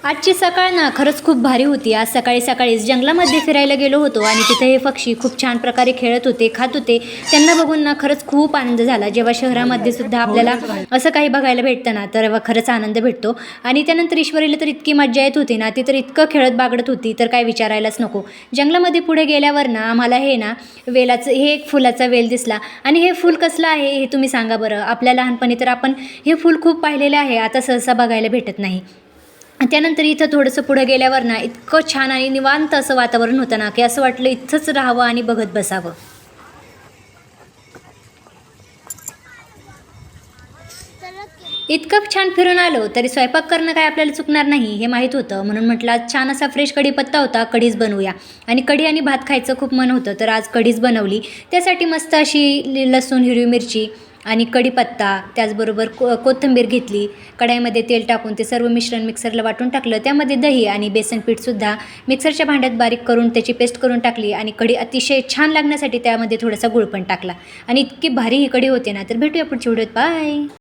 आजची सकाळ ना खरंच खूप भारी होती. आज सकाळी सकाळीच जंगलामध्ये फिरायला गेलो होतो आणि तिथे हे पक्षी खूप छान प्रकारे खेळत होते, खात होते. त्यांना बघून ना खरंच खूप आनंद झाला. जेव्हा शहरामध्ये सुद्धा आपल्याला असं काही बघायला भेटतं ना, तर खरंच आनंद भेटतो. आणि त्यानंतर ईश्वरीला तर इतकी मज्जा येत होती ना, ती तर इतकं खेळत बागडत होती तर काय विचारायलाच नको. जंगलामध्ये पुढे गेल्यावर ना आम्हाला हे ना वेलाचं हे एक फुलाचा वेल दिसला आणि हे फूल कसलं आहे हे तुम्ही सांगा बरं. आपल्या लहानपणी तर आपण हे फूल खूप पाहिलेलं आहे, आता सहसा बघायला भेटत नाही. त्यानंतर इथं थोडंसं पुढं गेल्यावर ना इतकं छान आणि निवांत असं वातावरण होतं ना, की असं वाटलं इथंच राहावं आणि बघत बसावं. इतकं छान फिरून आलो तरी स्वयंपाक करणं काय आपल्याला चुकणार नाही हे माहीत होतं. म्हणून म्हटलं आज छान असा फ्रेश कढीपत्ता होता, कढीच बनवूया. आणि कढी आणि भात खायचं खूप मन होतं, तर आज कढीच बनवली. त्यासाठी मस्त अशी लसूण, हिरवी मिरची आणि कढीपत्ता, त्याचबरोबर कोथिंबीर घेतली. कढईमध्ये तेल टाकून ते सर्व मिश्रण मिक्सरला वाटून टाकलं. त्यामध्ये दही आणि बेसन पीठसुद्धा मिक्सरच्या भांड्यात बारीक करून त्याची पेस्ट करून टाकली आणि कढी अतिशय छान लागण्यासाठी त्यामध्ये थोडासा गूळ पण टाकला. आणि इतकी भारी ही कढी होते ना, तर भेटूया पुढच्या व्हिडिओत. बाय.